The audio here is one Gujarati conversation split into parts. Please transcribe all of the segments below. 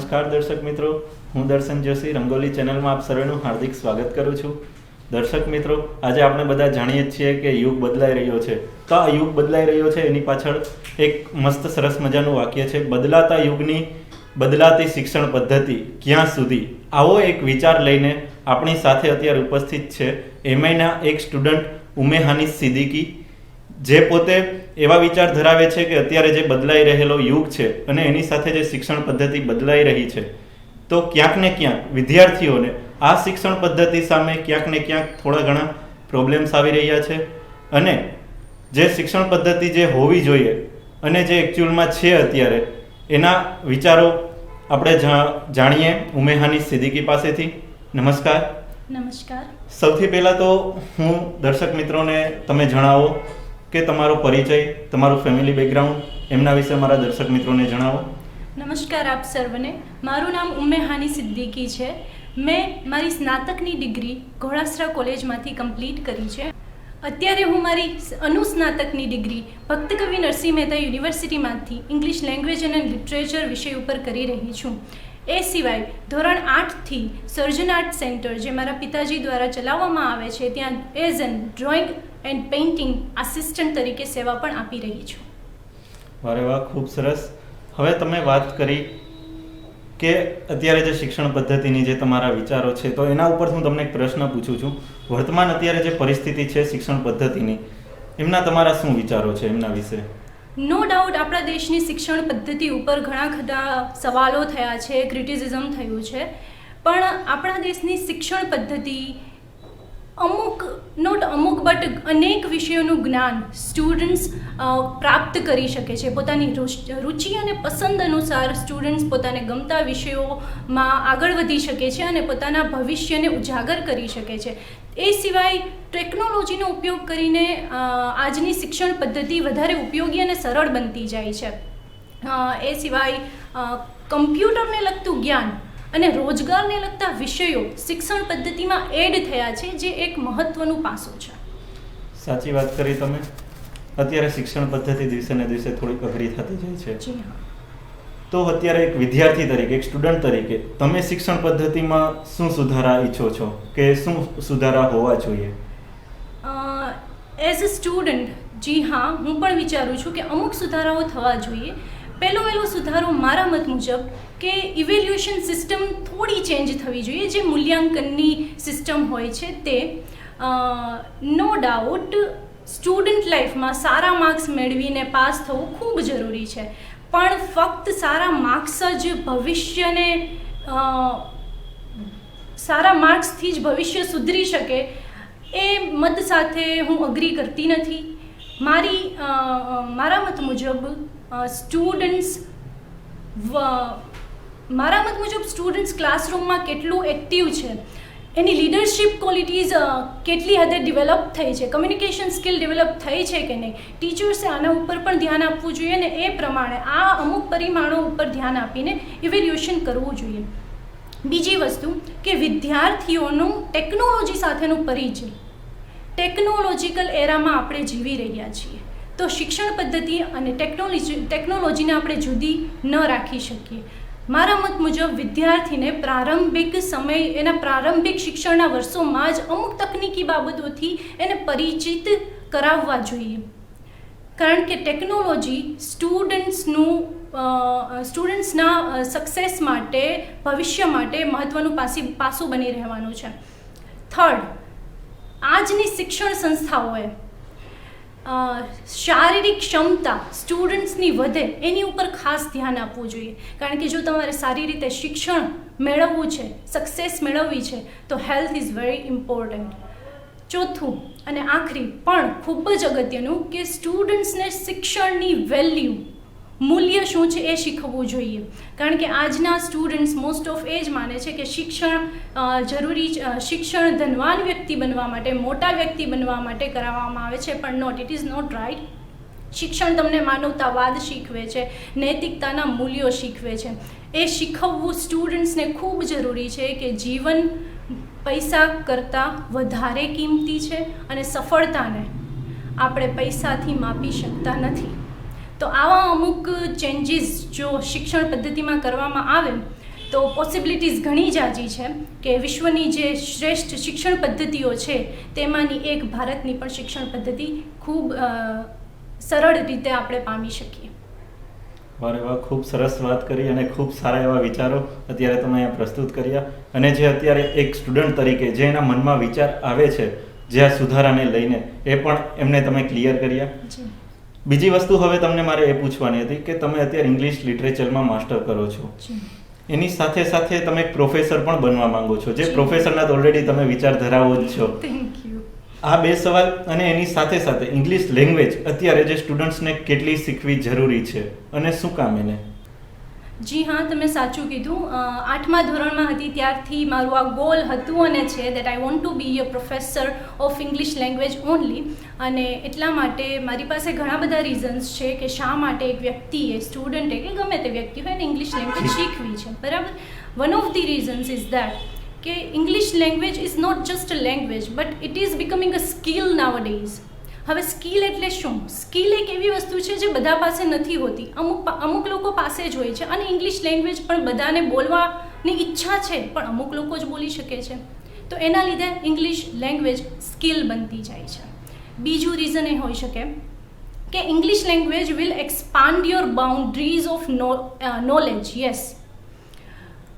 નમસ્કાર દર્શક મિત્રો, હું દર્શન જોશી રંગોલી ચેનલમાં આપ સર્વેનું હાર્દિક સ્વાગત કરું છું. દર્શક મિત્રો, આજે આપણે બધા જાણીએ છીએ કે યુગ બદલાઈ રહ્યો છે. તો આ યુગ બદલાઈ રહ્યો છે એની પાછળ એક મસ્ત સરસ મજાનું વાક્ય છે, બદલાતા યુગની બદલાતી શિક્ષણ પદ્ધતિ ક્યાં સુધી. આવો એક વિચાર લઈને આપણી સાથે અત્યારે ઉપસ્થિત છે એમઆઈના એક સ્ટુડન્ટ ઉમેહાની સિદ્દીકી, જે પોતે એવા વિચાર ધરાવે છે કે અત્યારે જે બદલાઈ રહેલો યુગ છે અને એની સાથે જે શિક્ષણ પદ્ધતિ બદલાઈ રહી છે, તો ક્યાંક ને ક્યાંક વિદ્યાર્થીઓને આ શિક્ષણ પદ્ધતિ સામે ક્યાંક ને ક્યાંક થોડા ઘણા પ્રોબ્લેમ્સ આવી રહ્યા છે અને જે શિક્ષણ પદ્ધતિ જે હોવી જોઈએ અને જે એકચ્યુઅલમાં છે અત્યારે, એના વિચારો આપણે જાણીએ ઉમેહાની સિદ્દીકી પાસેથી. નમસ્કાર. નમસ્કાર. સૌથી પહેલાં તો હું દર્શક મિત્રોને તમે જણાવો કે તમારો પરિચય, તમારું ફેમિલી બેકગ્રાઉન્ડ, એમના વિશે મારા દર્શક મિત્રોને જણાવો. નમસ્કાર આપ સર્વને. મારું નામ ઉમેહાની સિદ્દીકી છે. મેં મારી સ્નાતકની ડિગ્રી ઘોડાસરા કોલેજમાંથી કમ્પ્લીટ કરી છે. અત્યારે હું મારી અનુસ્નાતકની ડિગ્રી ભક્તકવિ નરસિંહ મહેતા યુનિવર્સિટીમાંથી ઇંગ્લિશ લેંગ્વેજ અને લિટરેચર વિષય ઉપર કરી રહી છું. એ સિવાય ધોરણ 8થી સર્જન આર્ટ સેન્ટર, જે મારા પિતાજી દ્વારા ચલાવવામાં આવે છે, ત્યાં as an drawing and painting assistant તરીકે સેવા પણ આપી રહી છું. વારે વાહ, ખૂબ સરસ. હવે તમે વાત કરી કે અત્યારે જે શિક્ષણ પદ્ધતિની જે તમારા વિચારો છે, તો એના ઉપર હું તમને એક પ્રશ્ન પૂછું છું. વર્તમાન અત્યારે જે પરિસ્થિતિ છે શિક્ષણ પદ્ધતિની, એમના તમારા શું વિચારો છે એમના વિશે? નો ડાઉટ આપણા દેશની શિક્ષણ પદ્ધતિ ઉપર ઘણા બધા સવાલો થયા છે, ક્રિટિસિઝમ થયું છે, પણ આપણા દેશની શિક્ષણ પદ્ધતિ અમુક બટ અનેક વિષયોનું જ્ઞાન સ્ટુડન્ટ્સ પ્રાપ્ત કરી શકે છે. પોતાની રુચિ અને પસંદ અનુસાર સ્ટુડન્ટ્સ પોતાને ગમતા વિષયોમાં આગળ વધી શકે છે અને પોતાના ભવિષ્યને ઉજાગર કરી શકે છે. એ સિવાય ટેકનોલોજીનો ઉપયોગ કરીને આજની શિક્ષણ પદ્ધતિ વધારે ઉપયોગી અને સરળ બનતી જાય છે. એ સિવાય કમ્પ્યુટરને લગતું જ્ઞાન અને રોજગારને લગતા વિષયો શિક્ષણ પદ્ધતિમાં એડ થયા છે, જે એક મહત્વનું પાસું છે. સાચી વાત કરી તમે. અત્યારે શિક્ષણ પદ્ધતિ દિવસે ને દિવસે થોડીક અઘરી થતી જાય છે. જી હા. તો અત્યારે એક વિદ્યાર્થી તરીકે, એક સ્ટુડન્ટ તરીકે તમે શિક્ષણ પદ્ધતિમાં શું સુધારા ઈચ્છો છો કે શું સુધારા હોવા જોઈએ? એઝ અ સ્ટુડન્ટ, જી હા, હું પણ વિચારું છું કે અમુક સુધારાઓ થવા જોઈએ. પહેલો સુધારો મારા મત મુજબ કે ઇવેલ્યુએશન સિસ્ટમ થોડી ચેન્જ થવી જોઈએ. જે મૂલ્યાંકનની સિસ્ટમ હોય છે તે નો ડાઉટ સ્ટુડન્ટ લાઈફમાં સારા માર્ક્સ મેળવીને પાસ થવું ખૂબ જરૂરી છે, પણ ફક્ત સારા માર્ક્સ જ ભવિષ્યને સારા માર્ક્સથી જ ભવિષ્ય સુધરી શકે, એ મત સાથે હું અગ્રી કરતી નથી. મારા મત મુજબ સ્ટુડન્ટ્સ ક્લાસરૂમમાં કેટલું એક્ટિવ છે, એની લીડરશિપ ક્વોલિટીઝ કેટલી હદે ડેવલપ થઈ છે, કમ્યુનિકેશન સ્કિલ ડેવલપ થઈ છે કે નહીં, ટીચર્સે આના ઉપર પણ ધ્યાન આપવું જોઈએ અને એ પ્રમાણે આ અમુક પરિમાણો ઉપર ધ્યાન આપીને ઇવેલ્યુએશન કરવું જોઈએ. બીજી વસ્તુ કે વિદ્યાર્થીઓનું ટેકનોલોજી સાથેનું પરિચય. ટેકનોલોજીકલ એરામાં આપણે જીવી રહ્યા છીએ, તો શિક્ષણ પદ્ધતિ અને ટેકનોલોજીને આપણે જુદી ન રાખી શકીએ. મારા મત મુજબ વિદ્યાર્થીને એના પ્રારંભિક શિક્ષણના વર્ષોમાં જ અમુક તકનીકી બાબતોથી એને પરિચિત કરાવવા જોઈએ, કારણ કે ટેકનોલોજી સ્ટુડન્ટ્સના સક્સેસ માટે, ભવિષ્ય માટે મહત્ત્વનું પાસું બની રહેવાનું છે. થર્ડ, આજની શિક્ષણ સંસ્થાઓએ શારીરિક ક્ષમતા સ્ટુડન્ટ્સની વધે એની ઉપર ખાસ ધ્યાન આપવું જોઈએ, કારણ કે જો તમારે સારી રીતે શિક્ષણ મેળવવું છે, સક્સેસ મેળવવી છે, તો હેલ્થ ઇઝ વેરી ઇમ્પોર્ટન્ટ. ચોથું અને આખરી પણ ખૂબ જ અગત્યનું કે સ્ટુડન્ટ્સને શિક્ષણની વેલ્યુ, મૂલ્ય શું છે એ શીખવવું જોઈએ, કારણ કે આજના સ્ટુડન્ટ્સ મોસ્ટ ઓફ એ જ માને છે કે શિક્ષણ શિક્ષણ ધનવાન વ્યક્તિ બનવા માટે, મોટા વ્યક્તિ બનવા માટે કરાવવામાં આવે છે, પણ not, it is not right. શિક્ષણ તમને માનવતાવાદ શીખવે છે, નૈતિકતાના મૂલ્યો શીખવે છે. એ શીખવવું સ્ટુડન્ટ્સને ખૂબ જરૂરી છે કે જીવન પૈસા કરતાં વધારે કિંમતી છે અને સફળતાને આપણે પૈસાથી માપી શકતા નથી. તો આવા અમુક ચેન્જીસ જો શિક્ષણ પદ્ધતિમાં કરવામાં આવે તો પોસિબિલિટીઝ ઘણી જાજી છે કે વિશ્વની જે શ્રેષ્ઠ શિક્ષણ પદ્ધતિઓ છે તેમાંની એક ભારતની પણ શિક્ષણ પદ્ધતિ ખૂબ સરળ રીતે આપણે પામી શકીએ. વારે વાહ, ખૂબ સરસ વાત કરી અને ખૂબ સારા એવા વિચારો અત્યારે તમે અહીંયા પ્રસ્તુત કર્યા. અને જે અત્યારે એક સ્ટુડન્ટ તરીકે જે એના મનમાં વિચાર આવે છે જે આ સુધારાને લઈને, એ પણ એમને તમે ક્લિયર કર્યા. બીજી વસ્તુ હવે તમને મારે એ પૂછવાની હતી કે તમે અત્યારે ઇંગ્લિશ લિટરેચરમાં માસ્ટર કરો છો, એની સાથે સાથે તમે એક પ્રોફેસર પણ બનવા માંગો છો, જે પ્રોફેસરના તો ઓલરેડી તમે વિચાર ધરાવો જ છો. Thank you. આ બે સવાલ અને એની સાથે સાથે ઇંગ્લિશ લેંગ્વેજ અત્યારે જે સ્ટુડન્ટ્સને કેટલી શીખવી જરૂરી છે અને શું કામ એને? જી હા, તમે સાચું કીધું. 8મા ધોરણમાં હતી ત્યારથી મારું આ ગોલ હતું અને છે that I want to be a professor of English language only. અને એટલા માટે મારી પાસે ઘણા બધા રીઝન્સ છે કે શા માટે એક વ્યક્તિએ, સ્ટુડન્ટે કે ગમે તે વ્યક્તિ હોય ને ઇંગ્લિશ લેંગ્વેજ શીખવી છે, બરાબર. One of the reasons is that કે English language is not just a language but it is becoming a skill nowadays. હવે સ્કિલ એટલે શું? સ્કિલ એક એવી વસ્તુ છે જે બધા પાસે નથી હોતી, અમુક લોકો પાસે જ હોય છે. અને ઇંગ્લિશ લેંગ્વેજ પણ બધાને બોલવાની ઈચ્છા છે પણ અમુક લોકો જ બોલી શકે છે. તો એના લીધે ઇંગ્લિશ લેંગ્વેજ સ્કિલ બનતી જાય છે. બીજું રીઝન એ હોઈ શકે કે English language will expand your boundaries of knowledge. Yes,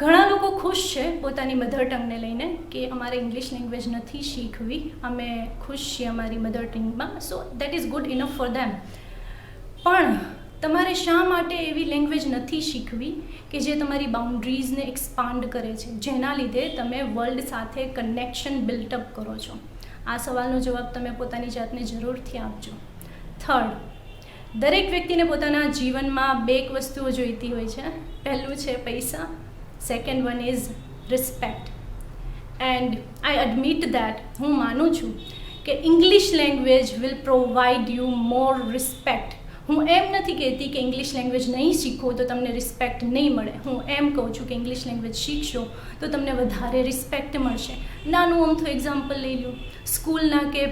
ઘણા લોકો ખુશ છે પોતાની મધર ટંગને લઈને કે અમારે ઇંગ્લિશ લેંગ્વેજ નથી શીખવી, અમે ખુશ છીએ અમારી મધર ટંગમાં, so that is good enough for them. પણ તમારે શા માટે એવી લેંગ્વેજ નથી શીખવી કે જે તમારી બાઉન્ડ્રીઝને એક્સપાન્ડ કરે છે, જેના લીધે તમે વર્લ્ડ સાથે કનેક્શન બિલ્ટઅપ કરો છો? આ સવાલનો જવાબ તમે પોતાની જાતને જરૂરથી આપજો. થર્ડ, દરેક વ્યક્તિને પોતાના જીવનમાં બે વસ્તુઓ જોઈતી હોય છે. પહેલું છે પૈસા, second one is respect. And I admit that, હું માનું છું કે English language will provide you more respect. હું એમ નથી કહેતી કે ઇંગ્લિશ લેંગ્વેજ નહીં શીખો તો તમને રિસ્પેક્ટ નહીં મળે. હું એમ કહું છું કે ઇંગ્લિશ લેંગ્વેજ શીખશો તો તમને વધારે રિસ્પેક્ટ મળશે. નાનું અમથું એક્ઝામ્પલ લઈ લો, સ્કૂલના કે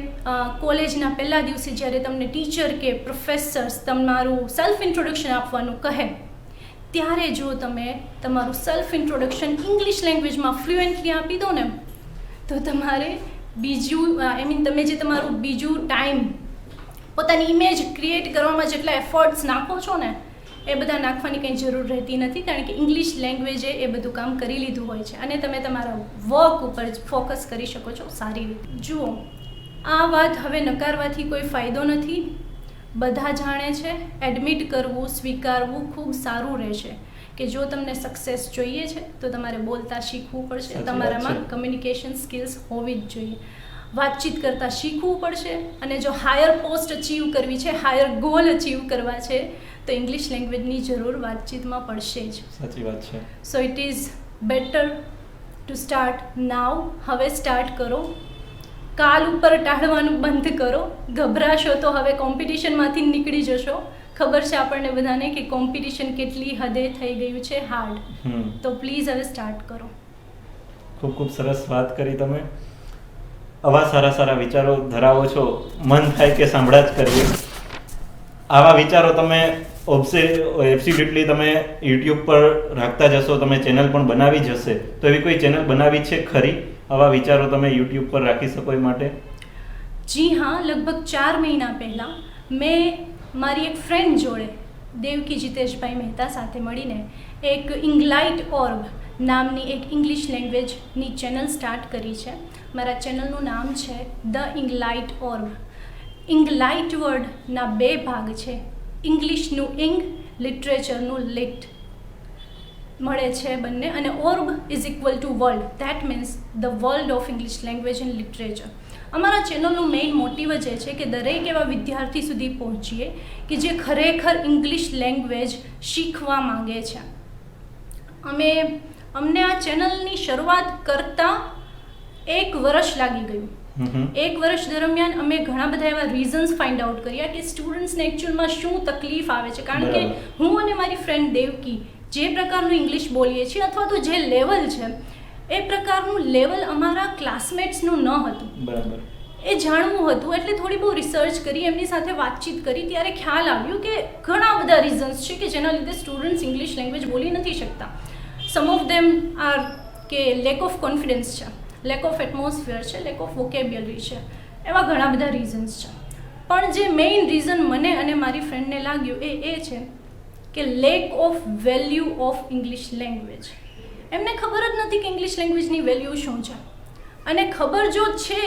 કોલેજના પહેલા દિવસે જ્યારે તમને ટીચર કે પ્રોફેસર્સ તમારું સેલ્ફ ઇન્ટ્રોડક્શન આપવાનું કહે, ત્યારે જો તમે તમારું સેલ્ફ ઇન્ટ્રોડક્શન ઇંગ્લિશ લેંગ્વેજમાં ફ્લુએન્ટલી આપી દો ને, તો તમારે બીજું તમે જે તમારું બીજું ટાઈમ પોતાની ઇમેજ ક્રિએટ કરવામાં જેટલા એફર્ટ્સ નાખો છો ને, એ બધા નાખવાની કંઈ જરૂર રહેતી નથી, કારણ કે ઇંગ્લિશ લેંગ્વેજે એ બધું કામ કરી લીધું હોય છે અને તમે તમારા વર્ક ઉપર ફોકસ કરી શકો છો સારી રીતે. જુઓ, આ વાત હવે નકારવાથી કોઈ ફાયદો નથી. બધા જાણે છે, એડમિટ કરવું, સ્વીકારવું ખૂબ સારું રહેશે કે જો તમને સક્સેસ જોઈએ છે તો તમારે બોલતા શીખવું પડશે, તમારામાં કમ્યુનિકેશન સ્કિલ્સ હોવી જ જોઈએ, વાતચીત કરતાં શીખવું પડશે. અને જો હાયર પોસ્ટ અચીવ કરવી છે, હાયર ગોલ અચીવ કરવા છે, તો ઇંગ્લિશ લેંગ્વેજની જરૂર વાતચીતમાં પડશે જ. સાચી વાત છે. So it is better to start now. હવે સ્ટાર્ટ કરો. કાલ ઉપર ટાળવાનું બંધ કરો. ગભરાશો તો હવે કોમ્પિટિશનમાંથી નીકળી જશો. ખબર છે આપણને બધાને કે કોમ્પિટિશન કેટલી હદે થઈ ગયું છે હાર્ડ. તો પ્લીઝ હવે સ્ટાર્ટ કરો. ખૂબ ખૂબ સરસ વાત કરી તમે. આવા સારા સારા વિચારો ધરાવો છો, મન થાય કે સાંભળા જ કરીએ. આવા વિચારો તમે એબ્સોલ્યુટલી તમે યુટ્યુબ પર રાખતા જશો, તમે ચેનલ પણ બનાવી જ હશે, તો એવી કોઈ ચેનલ બનાવી છે ખરી? આવા વિચારો તમે યુટ્યુબ પર રાખી શકો એ માટે? જી હા, લગભગ 4 મહિના પહેલાં મેં મારી એક ફ્રેન્ડ જોડે, દેવકી જીતેશભાઈ મહેતા સાથે મળીને એક ઇંગ્લાઇટ ઓર્ગ નામની એક ઇંગ્લિશ લેંગ્વેજની ચેનલ સ્ટાર્ટ કરી છે. મારા ચેનલનું નામ છે ધ ઇંગ્લાઇટ ઓર્ગ. ઇંગ્લાઇટ વર્ડના 2 ભાગ છે, ઇંગ્લિશનું ઇંગ, લિટરેચરનું લિટ મળે છે બંને, અને org is equal to world, that means the world of English language and literature. અમારા ચેનલનું મેઇન મોટિવ જ એ છે કે દરેક એવા વિદ્યાર્થી સુધી પહોંચીએ કે જે ખરેખર ઇંગ્લિશ લેંગ્વેજ શીખવા માંગે છે. અમને આ ચેનલની શરૂઆત કરતાં 1 વર્ષ લાગી ગયું. 1 વર્ષ દરમિયાન અમે ઘણા બધા એવા રીઝન્સ ફાઇન્ડ આઉટ કર્યા કે સ્ટુડન્ટ્સને એકચ્યુઅલમાં શું તકલીફ આવે છે, કારણ કે હું અને મારી ફ્રેન્ડ દેવકી જે પ્રકારનું ઇંગ્લિશ બોલીએ છીએ અથવા તો જે લેવલ છે એ પ્રકારનું લેવલ અમારા ક્લાસમેટ્સનું ન હતું. બરાબર. એ જાણવું હતું, એટલે થોડી બહુ રિસર્ચ કરી, એમની સાથે વાતચીત કરી, ત્યારે ખ્યાલ આવ્યું કે ઘણા બધા રીઝન્સ છે કે જેના લીધે સ્ટુડન્ટ્સ ઇંગ્લિશ લેંગ્વેજ બોલી નથી શકતા. સમ ઓફ ધેમ આર કે લેક ઓફ કોન્ફિડન્સ છે, લેક ઓફ એટમોસ્ફિયર છે, લેક ઓફ વોકેબ્યુલરી છે, એવા ઘણા બધા રીઝન્સ છે. પણ જે મેઇન રીઝન મને અને મારી ફ્રેન્ડને લાગ્યું એ છે કે lack of value of English language. એમને ખબર જ નથી કે ઇંગ્લિશ લેંગ્વેજની વેલ્યુ શું છે, અને ખબર જો છે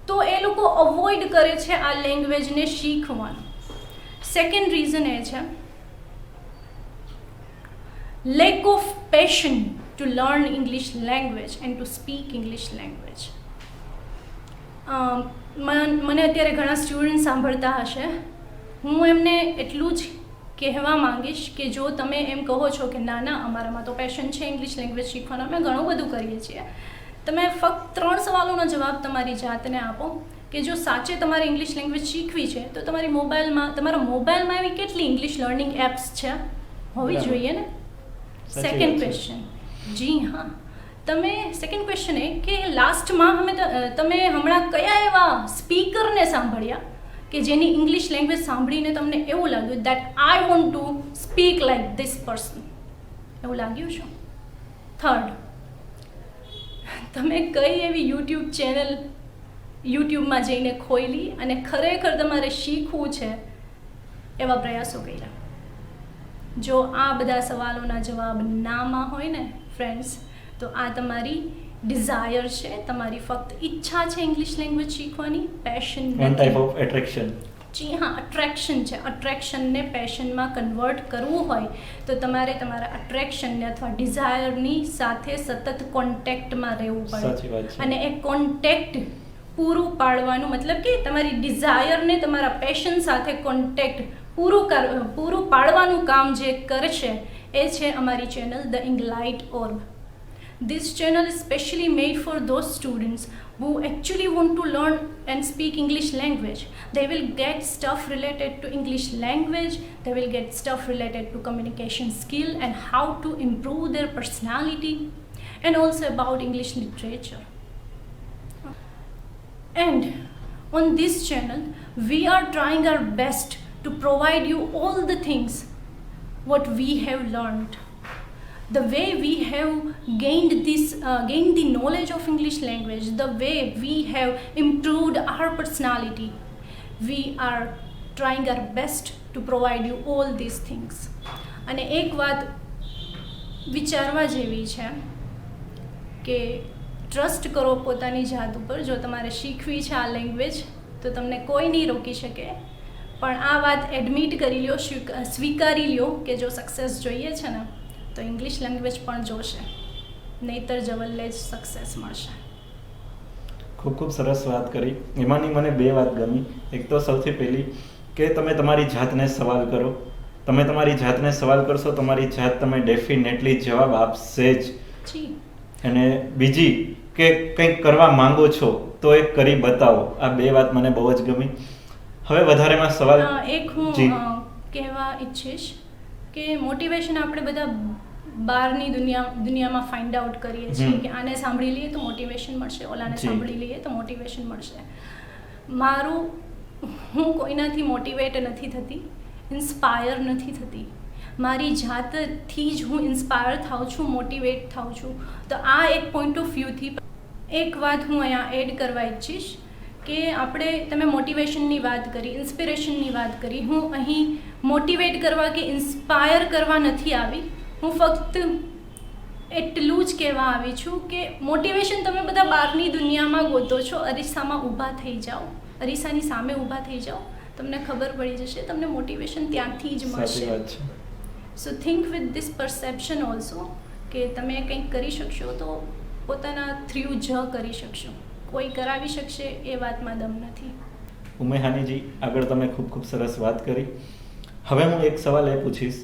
તો એ લોકો અવોઇડ કરે છે આ લેંગ્વેજને શીખવાનું. સેકન્ડ રીઝન એ છે lack of passion to learn English language and to speak English language. મને અત્યારે ઘણા સ્ટુડન્ટ સાંભળતા હશે, હું એમને એટલું જ કહેવા માંગીશ કે જો તમે એમ કહો છો કે ના ના અમારામાં તો પેશન છે ઇંગ્લિશ લેંગ્વેજ શીખવાનો, અમે ઘણું બધું કરીએ છીએ, તમે ફક્ત 3 સવાલોનો જવાબ તમારી જાતને આપો કે જો સાચે તમારે ઇંગ્લિશ લેંગ્વેજ શીખવી છે તો તમારા મોબાઈલમાં એવી કેટલી ઇંગ્લિશ લર્નિંગ એપ્સ છે, હોવી જોઈએ ને. સેકન્ડ ક્વેશ્ચન, જી હા, સેકન્ડ ક્વેશ્ચન એ કે લાસ્ટમાં તમે હમણાં કયા એવા સ્પીકરને સાંભળ્યા કે જેની ઇંગ્લિશ લેંગ્વેજ સાંભળીને તમને એવું લાગ્યું that I want to speak like this person, એવું લાગ્યું છે? થર્ડ, તમે કઈ એવી યુટ્યુબ ચેનલ યુટ્યુબમાં જઈને ખોલી અને ખરેખર તમારે શીખવું છે એવા પ્રયાસો કર્યા? જો આ બધા સવાલોના જવાબ નામાં હોય ને ફ્રેન્ડ્સ, તો આ તમારી ડિઝાયર છે, તમારી ફક્ત ઈચ્છા છે ઇંગ્લિશ લેંગ્વેજ શીખવાની, passion one type of attraction. જી હા, અટ્રેક્શન છે. અટ્રેક્શનને પેશનમાં કન્વર્ટ કરવું હોય તો તમારે તમારા અટ્રેક્શનને અથવા ડિઝાયરની સાથે સતત કોન્ટેક્ટમાં રહેવું પડે, અને એ કોન્ટેક્ટ પૂરું પાડવાનું મતલબ કે તમારી ડિઝાયરને તમારા પેશન સાથે કોન્ટેક્ટ પૂરું પાડવાનું કામ જે કરશે એ છે અમારી channel the englite orb. This channel is specially made for those students who actually want to learn and speak English language. They will get stuff related to English language, they will get stuff related to communication skill and how to improve their personality, and also about English literature. And on this channel, we are trying our best to provide you all the things what we have learned. The way we have gained the knowledge of English language, the way we have improved our personality, we are trying our best to provide you all these things. અને એક વાત વિચારવા જેવી છે કે ટ્રસ્ટ કરો પોતાની જાત ઉપર. જો તમારે શીખવી છે આ લેંગ્વેજ તો તમને કોઈ નહીં રોકી શકે, પણ આ વાત એડમિટ કરી લ્યો, સ્વીકારી લ્યો કે જો સક્સેસ જોઈએ છે ને તો ઇંગ્લિશ લેંગ્વેજ પણ જોશે, નહીતર જવલ્લે જ સક્સેસ મળશે. ખૂબ ખૂબ સરસ વાત કરી. એમાંની મને 2 વાત ગમી. એક તો સૌથી પહેલી કે તમે તમારી જાતને સવાલ કરો. તમે તમારી જાતને સવાલ કરશો, તમારી જાત તમે ડેફિનેટલી જવાબ આપશે જ. અને બીજી કે કંઈક કરવા માંગો છો તો એ કરી બતાવો. આ 2 વાત મને બહુ જ ગમી. હવે વધારેમાં સવાલ એક હું કહેવા ઈચ્છીશ કે મોટિવેશન આપણે બધા બહારની દુનિયામાં ફાઇન્ડ આઉટ કરીએ છીએ કે આને સાંભળી લઈએ તો મોટિવેશન મળશે, ઓલાને સાંભળી લઈએ તો મોટિવેશન મળશે. હું કોઈનાથી મોટિવેટ નથી થતી, ઇન્સ્પાયર નથી થતી. મારી જાતથી જ હું ઇન્સ્પાયર થાઉં છું, મોટિવેટ થાઉં છું. તો આ એક પોઈન્ટ ઓફ વ્યૂથી એક વાત હું અહીંયા એડ કરવા ઈચ્છીશ કે તમે મોટિવેશનની વાત કરી, ઇન્સ્પિરેશનની વાત કરી. હું અહીં મોટિવેટ કરવા કે ઇન્સ્પાયર કરવા નથી આવી, હું ફક્ત એટલું જ કહેવા આવી છું કે મોટિવેશન તમે બધા બહારની દુનિયામાં ગોતો છો. અરીસામાં ઊભા થઈ જાઓ, અરીસાની સામે ઊભા થઈ જાઓ, તમને ખબર પડી જશે, તમને મોટિવેશન ત્યાંથી જ મળશે. So think with this perception also કે તમે કંઈક કરી શકશો તો પોતાના થ્રુ જ કરી શકશો, કોઈ કરાવી શકશે એ વાતમાં દમ નથી. ઉમેહાનીજી, આગળ તમે ખૂબ ખૂબ સરસ વાત કરી. હવે હું એક સવાલ એ પૂછીશ.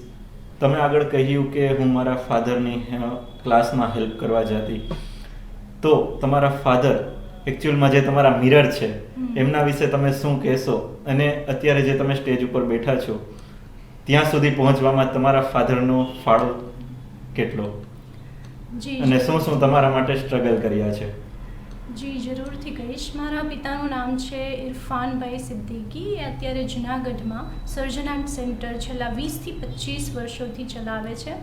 તમે આગળ કહ્યું કે હું મારા ફાધરની ક્લાસમાં હેલ્પ કરવા જતી, તો તમારા ફાધર એકચ્યુઅલમાં જે તમારા મિરર છે એમના વિશે તમે શું કહેશો? અને અત્યારે જે તમે સ્ટેજ ઉપર બેઠા છો ત્યાં સુધી પહોંચવામાં તમારા ફાધરનો ફાળો કેટલો, અને શું શું તમારા માટે સ્ટ્રગલ કર્યા છે? જી જરૂરથી કહીશ. મારા પિતાનું નામ છે ઇરફાનભાઈ સિદ્દીકી. એ અત્યારે જુનાગઢમાં સર્જનાંત સેન્ટર છેલ્લા 20 થી 25 વર્ષોથી ચલાવે છે.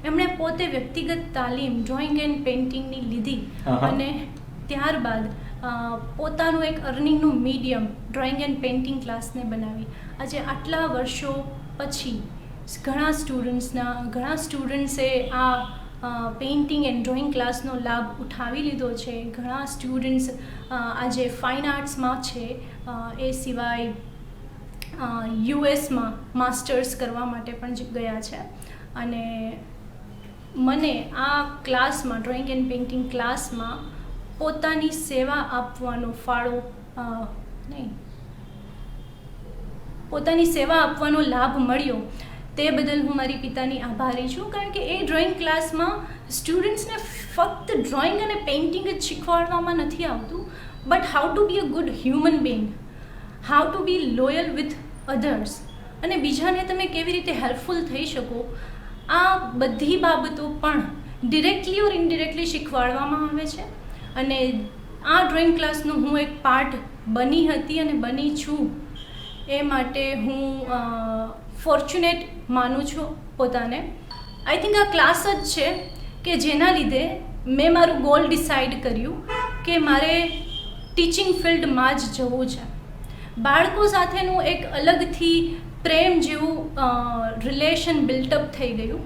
એમણે પોતે વ્યક્તિગત તાલીમ ડ્રોઈંગ એન્ડ પેઇન્ટિંગની લીધી આહા. અને ત્યારબાદ પોતાનું એક અર્નિંગનું મીડિયમ ડ્રોઈંગ એન્ડ પેઇન્ટિંગ ક્લાસને બનાવી. આજે આટલા વર્ષો પછી ઘણા સ્ટુડન્ટ્સે આ પેઇન્ટિંગ એન્ડ ડ્રોઈંગ ક્લાસનો લાભ ઉઠાવી લીધો છે. ઘણા સ્ટુડન્ટ્સ આજે ફાઇન આર્ટ્સમાં છે, એ સિવાય યુએસમાં માસ્ટર્સ કરવા માટે પણ ગયા છે. અને મને આ ક્લાસમાં ડ્રોઈંગ એન્ડ પેઇન્ટિંગ ક્લાસમાં પોતાની સેવા આપવાનો પોતાની સેવા આપવાનો લાભ મળ્યો. તે બદલ હું મારી પિતાની આભારી છું, કારણ કે એ ડ્રોઈંગ ક્લાસમાં સ્ટુડન્ટ્સને ફક્ત ડ્રોઈંગ અને પેઇન્ટિંગ જ શીખવાડવામાં નથી આવતું, but how to be a good human being, how to be loyal with others, અને બીજાને તમે કેવી રીતે હેલ્પફુલ થઈ શકો, આ બધી બાબતો પણ ડિરેક્ટલી ઓર ઇનડિરેક્ટલી શીખવાડવામાં આવે છે. અને આ ડ્રોઈંગ ક્લાસનું હું એક પાર્ટ બની હતી અને બની છું, એ માટે હું ફોર્ચ્યુનેટ માનું છું પોતાને. આઈ થિંક આ ક્લાસ જ છે કે જેના લીધે મેં મારું ગોલ ડિસાઈડ કર્યું કે મારે ટીચિંગ ફિલ્ડમાં જ જવું છે. બાળકો સાથેનું એક અલગથી પ્રેમ જેવું રિલેશન બિલ્ટઅપ થઈ ગયું,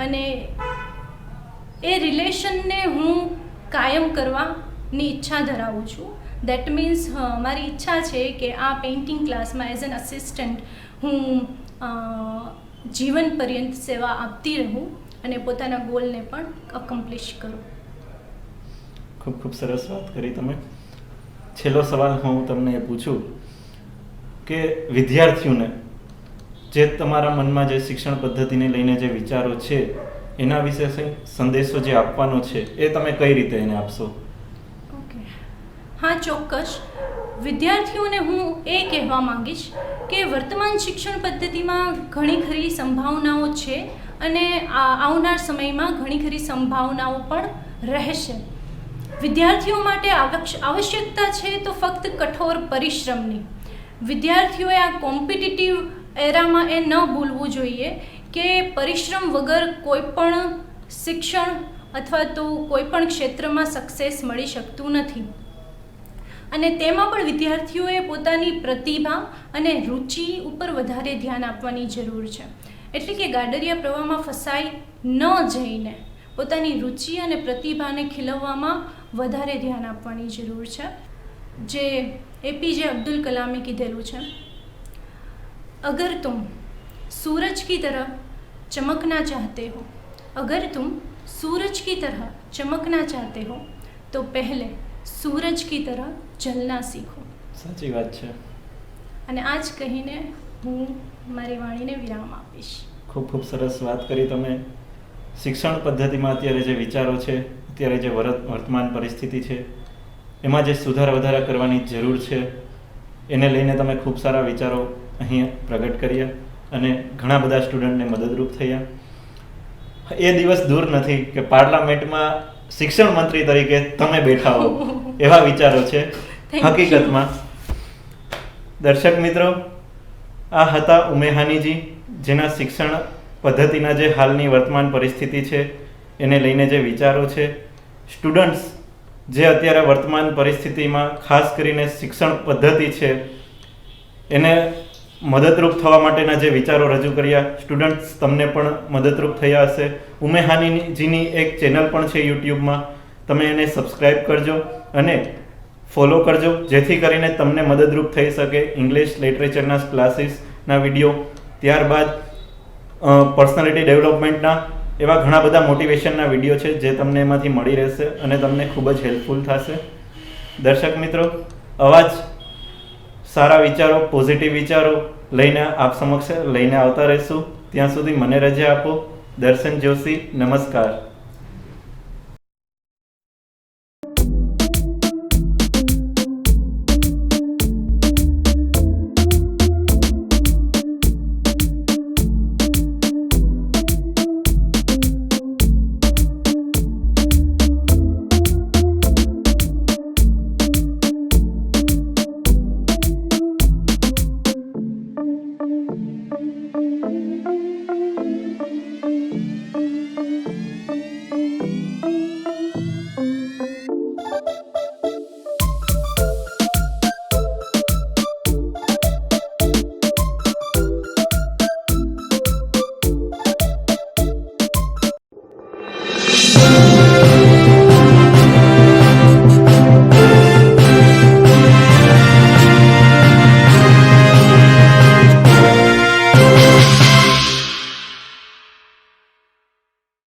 અને એ રિલેશનને હું કાયમ કરવાની ઈચ્છા ધરાવું છું. દેટ મીન્સ મારી ઈચ્છા છે કે આ પેઇન્ટિંગ ક્લાસમાં એઝ એન અસિસ્ટન્ટ હું જીવન પર્યંત સેવા આપતી રહું અને પોતાના ગોલને પણ અકમ્પ્લિશ કરું. ખૂબ ખૂબ સરસ વાત કરી તમે. છેલ્લો સવાલ હું તમને એ પૂછું કે વિદ્યાર્થીઓને જે તમારા મનમાં જે શિક્ષણ પદ્ધતિને લઈને જે વિચારો છે એના વિશે સંદેશો જે આપવાનો છે એ તમે કઈ રીતે એને આપશો? ઓકે, હા ચોક્કસ. વિદ્યાર્થીઓને હું એ કહેવા માંગીશ કે વર્તમાન શિક્ષણ પદ્ધતિમાં ઘણી ખરી સંભાવનાઓ છે, અને આવનાર સમયમાં ઘણી ખરી સંભાવનાઓ પણ રહેશે. વિદ્યાર્થીઓ માટે આવશ્યકતા છે તો ફક્ત કઠોર પરિશ્રમની. વિદ્યાર્થીઓએ આ કોમ્પિટિટિવ એરામાં એ ન ભૂલવું જોઈએ કે પરિશ્રમ વગર કોઈ પણ શિક્ષણ અથવા તો કોઈ પણ ક્ષેત્રમાં સક્સેસ મળી શકતું નથી. અને તેમાં પણ વિદ્યાર્થીઓએ પોતાની પ્રતિભા અને રુચિ ઉપર વધારે ધ્યાન આપવાની જરૂર છે. એટલે કે ગાડરિયા પ્રવાહમાં ફસાઈ ન જઈને પોતાની રુચિ અને પ્રતિભાને ખીલવવામાં વધારે ધ્યાન આપવાની જરૂર છે. જે એપીજે અબ્દુલ કલામે કીધેલું છે, અગર તુમ सूरज की तरह चमकना चाहते हो, अगर तुम सूरज की तरह चमकना चाहते हो तो पहले सूरज की तरह जलना सीखो. સાચી વાત છે. અને આ જ કહીને હું મારી વાણીને વિરામ આપીશ. ખૂબ ખૂબ સરસ વાત કરી તમે. શિક્ષણ પદ્ધતિમાં અત્યારે જે વિચારો છે, અત્યારે જે વર્તમાન પરિસ્થિતિ છે એમાં જે સુધાર વધારા કરવાની જરૂર છે એને લઈને તમે ખૂબ સારા વિચારો અહીં પ્રગટ કર્યા અને ઘણા બધા સ્ટુડન્ટને મદદરૂપ થયા. એ દિવસ દૂર નથી કે પાર્લામેન્ટમાં શિક્ષણ મંત્રી તરીકે તમે બેઠા હો, એવા વિચારો છે હકીકતમાં. દર્શક મિત્રો, આ હતા ઉમેહાનીજી, જેના શિક્ષણ પદ્ધતિના જે હાલની વર્તમાન પરિસ્થિતિ છે એને લઈને જે વિચારો છે, સ્ટુડન્ટ્સ જે અત્યારે વર્તમાન પરિસ્થિતિમાં ખાસ કરીને શિક્ષણ પદ્ધતિ છે એને મદદરૂપ થવા માટેના જે વિચારો રજૂ કર્યા, સ્ટુડન્ટ્સ તમને પણ મદદરૂપ થયા હશે. ઉમેહાનીજીની એક ચેનલ પણ છે યુટ્યુબમાં, તમે એને સબસ્ક્રાઈબ કરજો અને ફોલો કરજો, જેથી કરીને તમને મદદરૂપ થઈ શકે ઇંગ્લિશ લિટરેચરના ક્લાસીસના વિડીયો, ત્યારબાદ પર્સનાલિટી ડેવલપમેન્ટના એવા ઘણા બધા મોટિવેશનના વિડીયો છે જે તમને એમાંથી મળી રહેશે અને તમને ખૂબ જ હેલ્પફુલ થશે. દર્શક મિત્રો, આવા જ સારા વિચારો, પોઝિટિવ વિચારો લઈને આપ સમક્ષ લઈને આવતા રહીશું. ત્યાં સુધી મને રજા આપો. દર્શન જોશી, નમસ્કાર. છે.